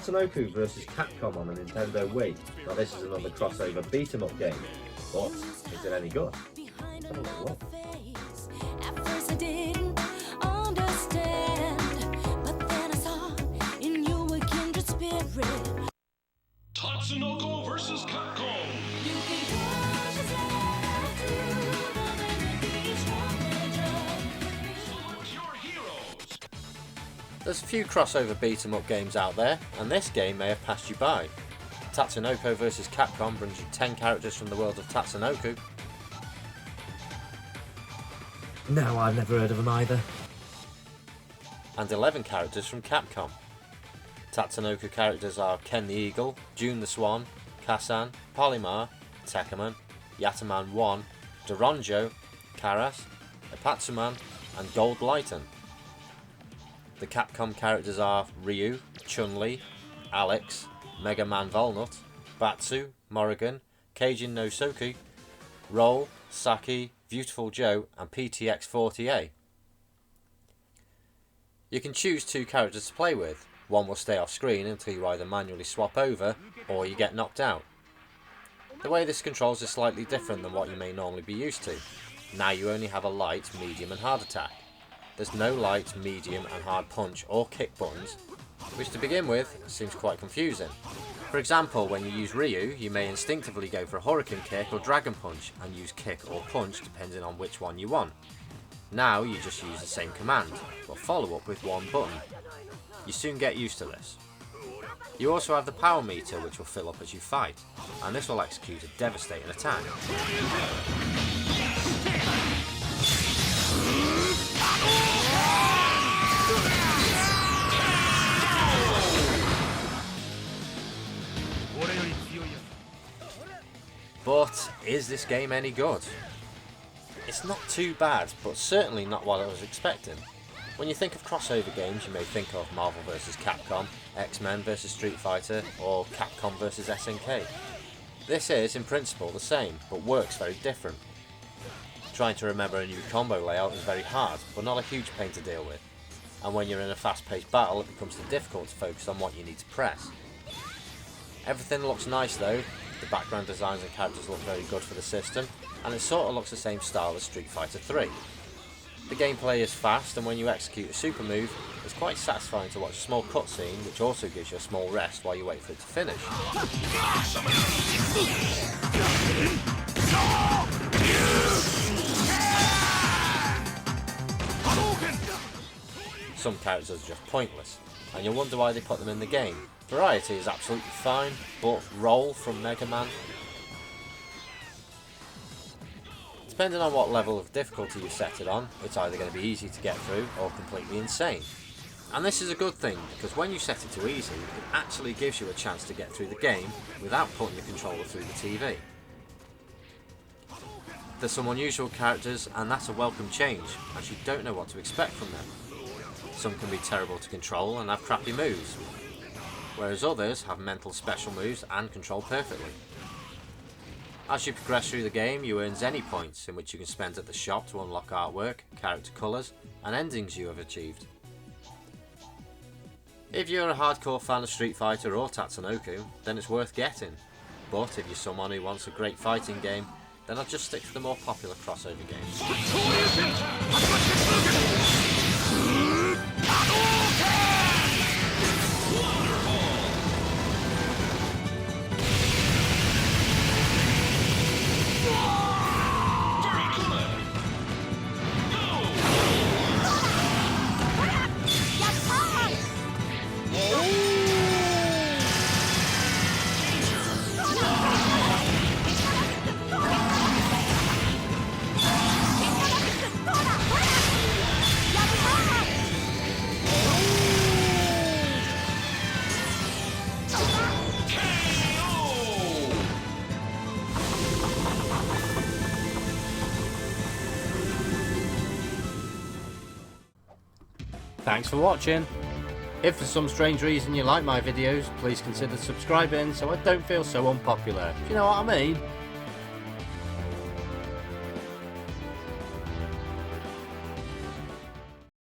Tatsunoko vs Capcom on the Nintendo Wii. Now this is another crossover beat-em-up game, but is it any good? Let's have a little look. At first I didn't understand, but then I saw in you a kindred spirit. Tatsunoko vs. Capcom. You can crush his love through the melody, strong and dry. Select your heroes. There's a few crossover beat-em-up games out there, and this game may have passed you by. Tatsunoko vs Capcom brings you 10 characters from the world of Tatsunoko. No, I've never heard of them either. And 11 characters from Capcom. Tatsunoko characters are Ken the Eagle, June the Swan, Kasan, Polymar, Tekkaman, Yataman 1, Doronjo, Karas, Ipatsuman, and Gold Lighten. The Capcom characters are Ryu, Chun-Li, Alex, Mega Man Volnut, Batsu, Morrigan, Keijin no Soku, Roll, Saki, Beautiful Joe, and PTX-40A. You can choose 2 characters to play with. One will stay off screen until you either manually swap over or you get knocked out. The way this controls is slightly different than what you may normally be used to. Now you only have a light, medium and hard attack. There's no light, medium and hard punch or kick buttons, which to begin with seems quite confusing. For example, when you use Ryu, you may instinctively go for a Hurricane Kick or Dragon Punch and use kick or punch depending on which one you want. Now you just use the same command, but follow up with one button. You soon get used to this. You also have the power meter which will fill up as you fight, and this will execute a devastating attack. But is this game any good? It's not too bad, but certainly not what I was expecting. When you think of crossover games, you may think of Marvel vs Capcom, X-Men vs Street Fighter, or Capcom vs SNK. This is, in principle, the same, but works very different. Trying to remember a new combo layout is very hard, but not a huge pain to deal with. And when you're in a fast-paced battle, it becomes too difficult to focus on what you need to press. Everything looks nice though. The background designs and characters look very good for the system, and it sort of looks the same style as Street Fighter 3. The gameplay is fast, and when you execute a super move, it's quite satisfying to watch a small cutscene, which also gives you a small rest while you wait for it to finish. Some characters are just pointless, and you'll wonder why they put them in the game. Variety is absolutely fine, but Roll from Mega Man. Depending on what level of difficulty you set it on, it's either going to be easy to get through or completely insane. And this is a good thing, because when you set it to easy, it actually gives you a chance to get through the game without putting the controller through the TV. There's some unusual characters, and that's a welcome change, as you don't know what to expect from them. Some can be terrible to control and have crappy moves, whereas others have mental special moves and control perfectly. As you progress through the game, you earn Zenny points, in which you can spend at the shop to unlock artwork, character colours, and endings you have achieved. If you're a hardcore fan of Street Fighter or Tatsunoko, then it's worth getting. But if you're someone who wants a great fighting game, then I'll just stick to the more popular crossover games. Thanks for watching. If for some strange reason you like my videos, please consider subscribing so I don't feel so unpopular. Do you know what I mean?